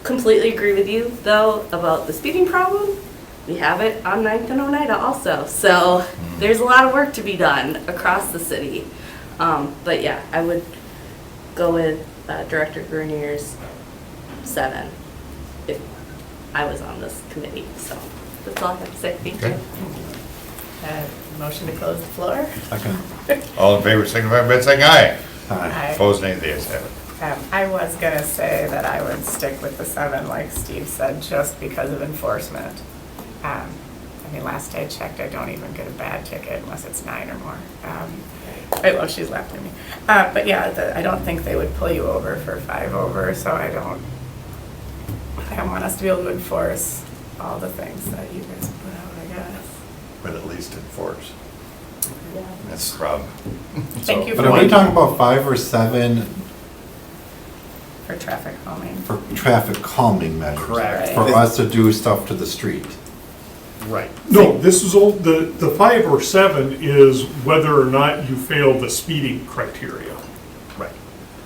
S15: Completely agree with you, though, about the speeding problem. We have it on 9th and Oneida also. So there's a lot of work to be done across the city. But yeah, I would go with Director Grunier's 7 if I was on this committee. So that's all I have to say. Thank you.
S7: Motion to close the floor?
S10: Second.
S2: All in favor, signify by saying aye.
S10: Aye.
S2: Opposed, nay. The ayes have it.
S16: I was gonna say that I would stick with the 7, like Steve said, just because of enforcement. I mean, last I checked, I don't even get a bad ticket unless it's 9 or more. Right, well, she's laughing at me. But yeah, I don't think they would pull you over for 5 over, so I don't want us to be able to enforce all the things that you guys put out, I guess.
S2: But at least enforce.
S16: Yeah.
S2: That's the problem.
S16: Thank you
S10: But
S16: for
S10: are we talking about 5 or 7
S16: for traffic calming.
S10: for traffic calming measures?
S12: Correct.
S10: For us to do stuff to the street?
S12: Right.
S11: No, this is all, the 5 or 7 is whether or not you fail the speeding criteria.
S12: Right.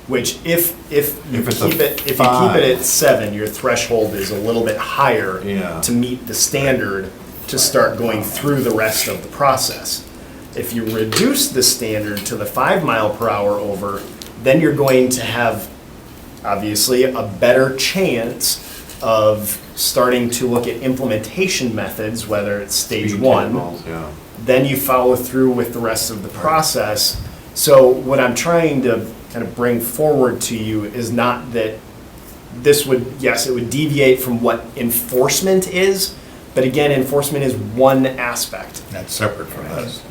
S12: Which if you
S10: If it's a
S12: keep it, if you keep
S10: 5.
S12: it at 7, your threshold is a little bit higher
S10: Yeah.
S12: to meet the standard to start going through the rest of the process. If you reduce the standard to the 5 mile per hour over, then you're going to have obviously a better chance of starting to look at implementation methods, whether it's stage
S10: Speed
S12: 1.
S10: tables, yeah.
S12: Then you follow through with the rest of the process. So what I'm trying to kind of bring forward to you is not that this would, yes, it would deviate from what enforcement is, but again, enforcement is one aspect.
S2: That's separate from this.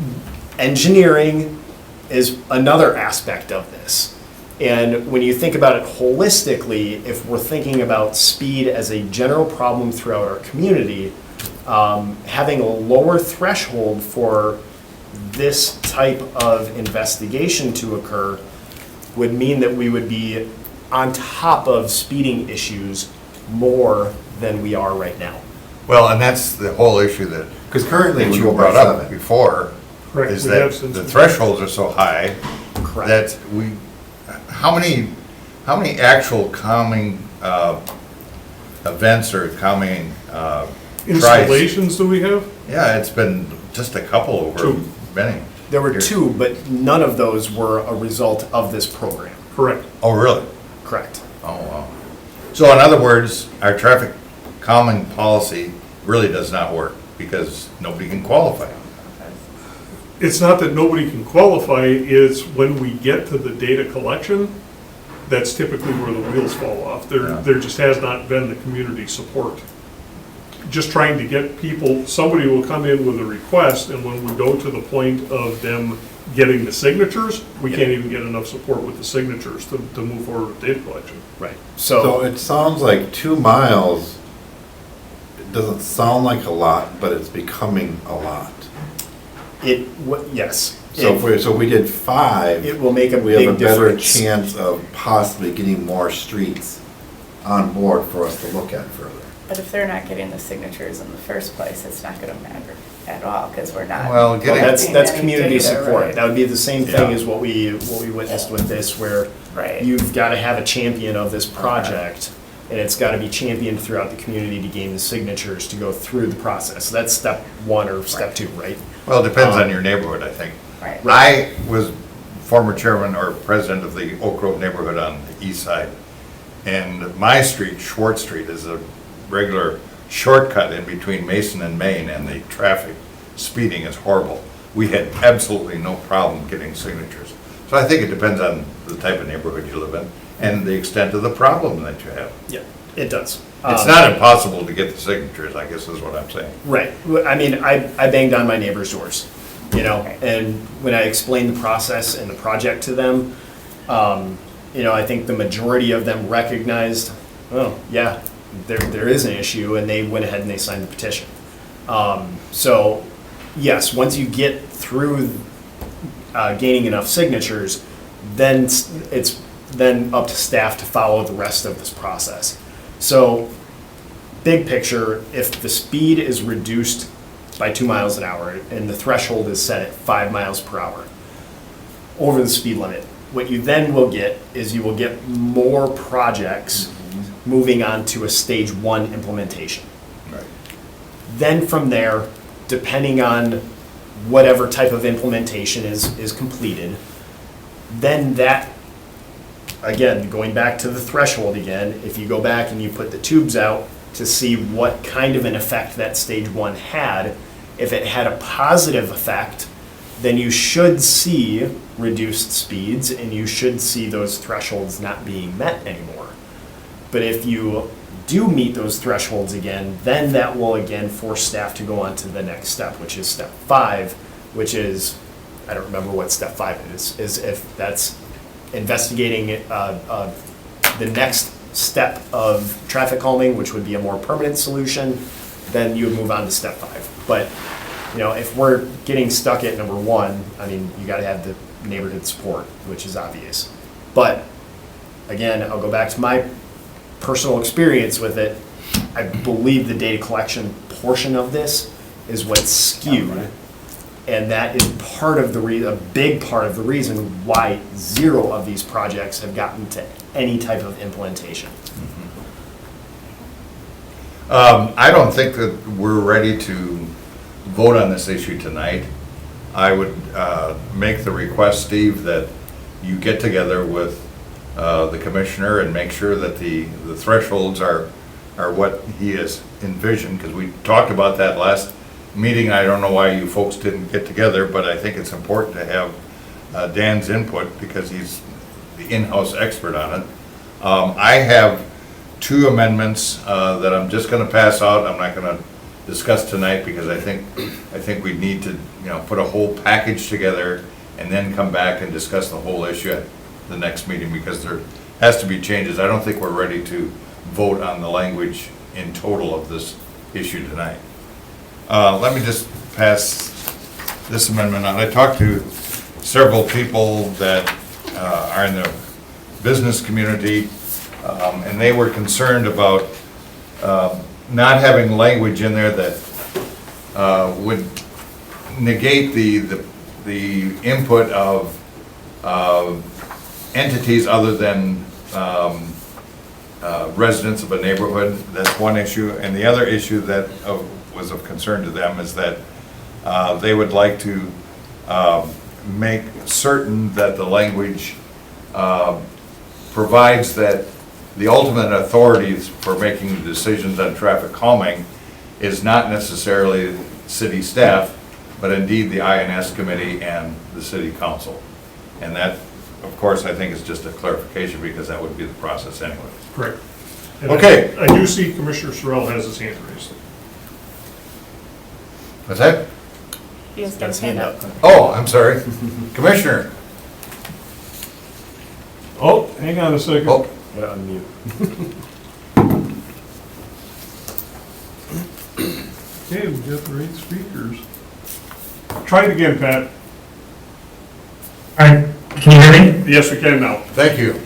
S12: Engineering is another aspect of this. And when you think about it holistically, if we're thinking about speed as a general problem throughout our community, having a lower threshold for this type of investigation to occur would mean that we would be on top of speeding issues more than we are right now.
S2: Well, and that's the whole issue that
S10: Because currently
S2: that
S10: we
S2: you
S10: go by
S2: brought up
S10: 7.
S2: before,
S11: Correct,
S2: is
S11: we
S2: that
S11: have since-
S2: the thresholds are so high
S12: Correct.
S2: that how many actual calming events or calming tries?
S11: Installations do we have?
S2: Yeah, it's been just a couple over
S11: 2.
S2: many.
S12: There were
S2: years.
S12: 2, but none of those were a result of this program.
S11: Correct.
S2: Oh, really?
S12: Correct.
S2: Oh, wow. So in other words, our traffic calming policy really does not work because nobody can qualify.
S11: It's not that nobody can qualify, it's when we get to the data collection, that's typically where the wheels fall off. There just has not been the community support just trying to get people, somebody will come in with a request, and when we go to the point of them getting the signatures, we can't even get enough support with the signatures to move forward with data collection.
S12: Right.
S10: So it sounds like 2 miles, it doesn't sound like a lot, but it's becoming a lot.
S12: Yes.
S10: So if we did 5,
S12: It will make a
S10: we have a
S12: big
S10: better
S12: difference.
S10: chance of possibly getting more streets on board for us to look at further.
S16: But if they're not getting the signatures in the first place, it's not gonna matter at all, because we're not.
S2: Well,
S12: Well,
S2: getting,
S12: that's
S16: Getting
S12: community
S16: any data,
S12: support.
S16: right.
S12: That would be the same thing
S10: Yeah.
S12: as what we witnessed with this, where
S16: Right.
S12: you've got to have a champion of this project, and it's got to be championed throughout the community to gain the signatures to go through the process. So that's step 1 or step 2, right?
S2: well, it depends on your neighborhood, I think.
S16: Right.
S2: I was former chairman or president of the Oak Grove neighborhood on the east side. And my street, Schwartz Street, is a regular shortcut in between Mason and Main, and the traffic speeding is horrible. We had absolutely no problem getting signatures. So I think it depends on the type of neighborhood you live in and the extent of the problem that you have.
S12: Yeah, it does.
S2: It's not impossible to get the signatures, I guess is what I'm saying.
S12: Right. I mean, I banged on my neighbor's doors, and when I explained the process and the project to them, I think the majority of them recognized, oh, yeah, there is an issue, and they went ahead and they signed the petition. So, yes, once you get through gaining enough signatures, then it's then up to staff to follow the rest of this process. So, big picture, if the speed is reduced by 2 miles an hour and the threshold is set at 5 miles per hour over the speed limit, what you then will get is you will get more projects moving on to a stage 1 implementation.
S2: Right.
S12: Then from there, depending on whatever type of implementation is completed, then that, again, going back to the threshold again, if you go back and you put the tubes out to see what kind of an effect that stage 1 had, if it had a positive effect, then you should see reduced speeds and you should see those thresholds not being met anymore. But if you do meet those thresholds again, then that will again force staff to go on to the next step, which is step 5, which is, I don't remember what step 5 is if that's investigating the next step of traffic calming, which would be a more permanent solution, then you would move on to step 5. But, if we're getting stuck at number 1, I mean, you gotta have the neighborhood support, which is obvious. But, again, I'll go back to my personal experience with it. I believe the data collection portion of this is what's skewed. And that is part of a big part of the reason why 0 of these projects have gotten to any type of implementation.
S2: I don't think that we're ready to vote on this issue tonight. I would make the request, Steve, that you get together with the commissioner and make sure that the thresholds are what he has envisioned, because we talked about that last meeting. I don't know why you folks didn't get together, but I think it's important to have Dan's input because he's the in-house expert on it. I have 2 amendments that I'm just going to pass out. I'm not going to discuss tonight because I think we need to put a whole package together and then come back and discuss the whole issue at the next meeting because there has to be changes. I don't think we're ready to vote on the language in total of this issue tonight. Let me just pass this amendment on. I talked to several people that are in the business community, and they were concerned about not having language in there that would negate the input of entities other than residents of a neighborhood. That's one issue. And the other issue that was of concern to them is that they would like to make certain that the language provides that the ultimate authorities for making the decisions on traffic calming is not necessarily city staff, but indeed the INS committee and the city council. And that, of course, I think is just a clarification because that would be the process anyway.
S11: Correct. And
S2: Okay.
S11: I do see Commissioner Sorrell has his hand raised.
S2: What's that?
S16: He has got his hand up.
S2: Oh, I'm sorry. Commissioner.
S11: Oh, hang on a second.
S2: Oh,
S12: Gotta unmute.
S11: Okay, we got the right speakers. Try it again, Pat.
S17: All right, can you hear me?
S11: Yes, we can now.
S2: thank you.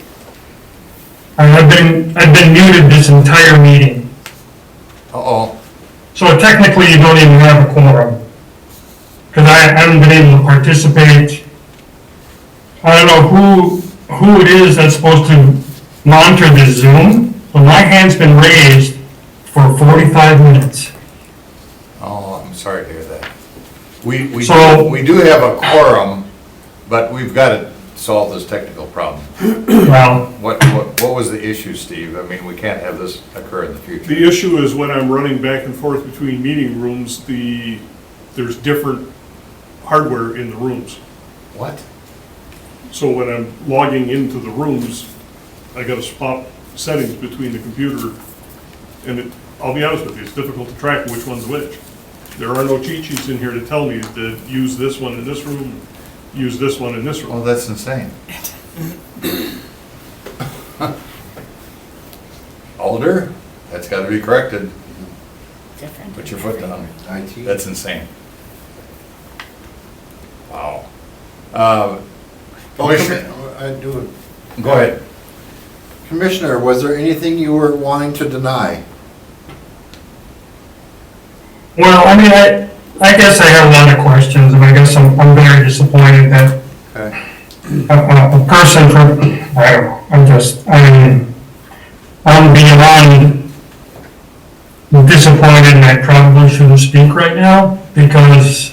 S17: I've been muted this entire meeting,
S2: Uh-oh.
S17: so technically you don't even have a quorum. Because I haven't been able to participate. I don't know who it is that's supposed to monitor the Zoom, but my hand's been raised for 45 minutes.
S2: Oh, I'm sorry to hear that. We
S17: So-
S2: do have a quorum, but we've got to solve this technical problem.
S17: Well,
S2: What was the issue, Steve? I mean, we can't have this occur in the future.
S11: The issue is when I'm running back and forth between meeting rooms, there's different hardware in the rooms.
S2: What?
S11: So when I'm logging into the rooms, I gotta swap settings between the computer, and I'll be honest with you, it's difficult to track which one's which. There are no cheat sheets in here to tell me to use this one in this room, use this one in this room.
S2: Oh, that's insane. Alder, that's got to be corrected.
S16: Different.
S2: Put your foot down.
S10: IT.
S2: That's insane. Wow. Commissioner,
S10: I do.
S2: go ahead.
S10: Commissioner, was there anything you were wanting to deny?
S17: well, I mean, I guess I have a lot of questions, and I guess I'm very disappointed that
S10: Okay.
S17: a person from, I don't know, I'm beyond disappointed, and I probably shouldn't speak right now because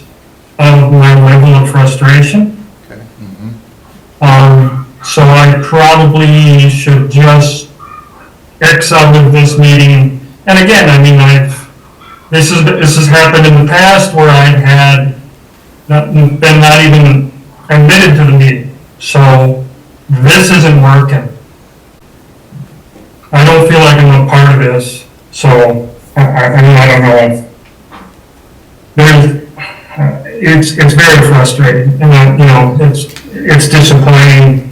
S17: of my level of frustration.
S10: Okay.
S17: So I probably should just X out of this meeting. And again, I mean, this has happened in the past where I've had been not even admitted to the meeting. So this isn't working. I don't feel like I'm a part of this, so I don't know. It's very frustrating, and it's disappointing.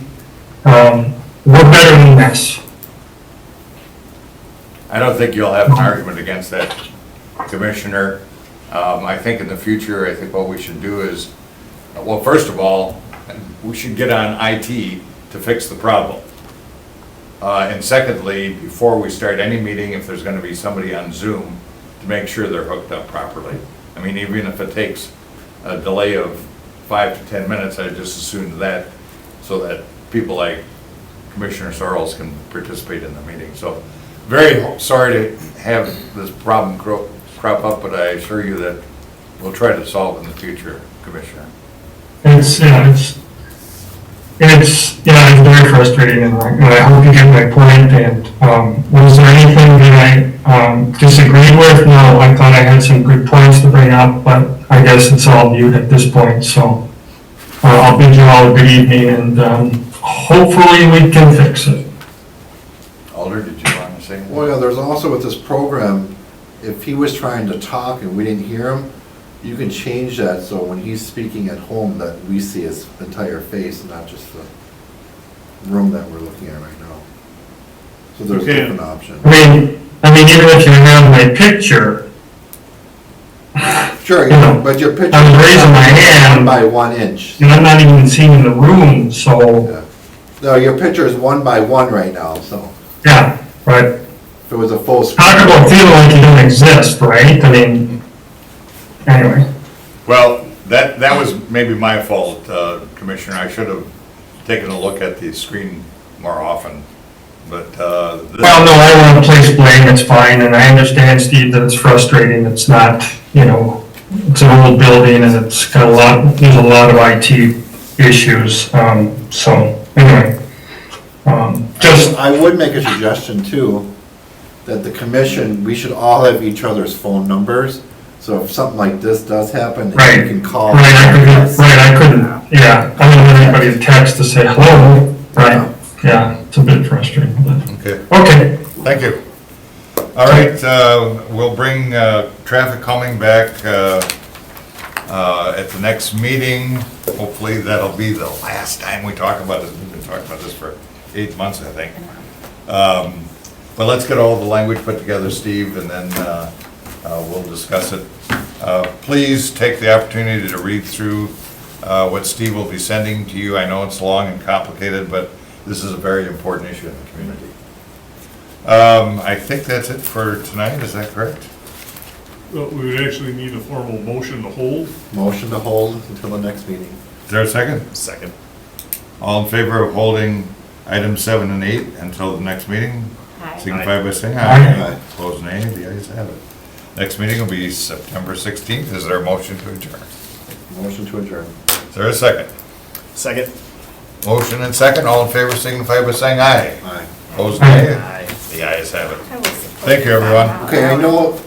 S17: We're better than this.
S2: I don't think you'll have an argument against that, Commissioner. I think in the future, I think what we should do is, well, first of all, we should get on IT to fix the problem. And secondly, before we start any meeting, if there's going to be somebody on Zoom, to make sure they're hooked up properly. I mean, even if it takes a delay of 5 to 10 minutes, I just assume that, so that people like Commissioner Sorrells can participate in the meeting. So, very sorry to have this problem crop up, but I assure you that we'll try to solve it in the future, Commissioner.
S17: It's very frustrating, and I hope you get my point. And was there anything that I disagreed with? No, I thought I had some good points to bring up, but I guess it's all mute at this point. So I'll bid you all a good evening, and hopefully we can fix it.
S2: Alder, did you want to say anything?
S10: Well, yeah, there's also with this program, if he was trying to talk and we didn't hear him, you can change that so when he's speaking at home that we see his entire face and not just the room that we're looking at right now. So there's
S11: Okay.
S10: different options.
S17: I mean, even if you have my picture,
S10: Sure,
S17: you know,
S10: but your picture.
S17: I'm raising my hand.
S10: 1 by 1 inch.
S17: and I'm not even seeing the room, so,
S10: Yeah. No, your picture is 1 by 1 right now, so
S17: yeah, right.
S10: if it was a full screen.
S17: Talk about feeling like you don't exist, right? I mean, anyway.
S2: Well, that was maybe my fault, Commissioner. I should have taken a look at the screen more often, but,
S17: Well, no, I don't want to place blame, it's fine, and I understand, Steve, that it's frustrating, it's not, it's an old building, and it's got there's a lot of IT issues, so, anyway.
S10: I would make a suggestion too, that the commission, we should all have each other's phone numbers, so if something like this does happen,
S17: Right.
S10: you can call.
S17: Right, I couldn't, yeah, I don't have anybody to text to say hello, right, yeah, it's a bit frustrating, but, okay.
S2: thank you. All right, we'll bring traffic calming back At the next meeting, hopefully that'll be the last time we talk about it. We've been talking about this for 8 months, I think. But let's get all the language put together, Steve, and then we'll discuss it. Please take the opportunity to read through what Steve will be sending to you. I know it's long and complicated, but this is a very important issue in the community. I think that's it for tonight, is that correct?
S11: Well, we would actually need a formal motion to hold.
S10: Motion to hold until the next meeting.
S2: Is there a second?
S12: Second.
S2: All in favor of holding items 7 and 8 until the next meeting?
S15: Aye.
S2: Signify by saying
S10: Aye.
S2: aye. Opposed, nay. The ayes have it. Next meeting will be September 16th. Is there a motion to adjourn?
S10: Motion to adjourn.
S2: Is there a second?
S12: Second.
S2: Motion and second. All in favor signify by saying aye.
S10: Aye.
S2: Opposed, nay.
S12: Aye.
S2: The ayes have it.
S15: I will support
S2: Thank you, everyone.
S15: that.
S10: Okay, I know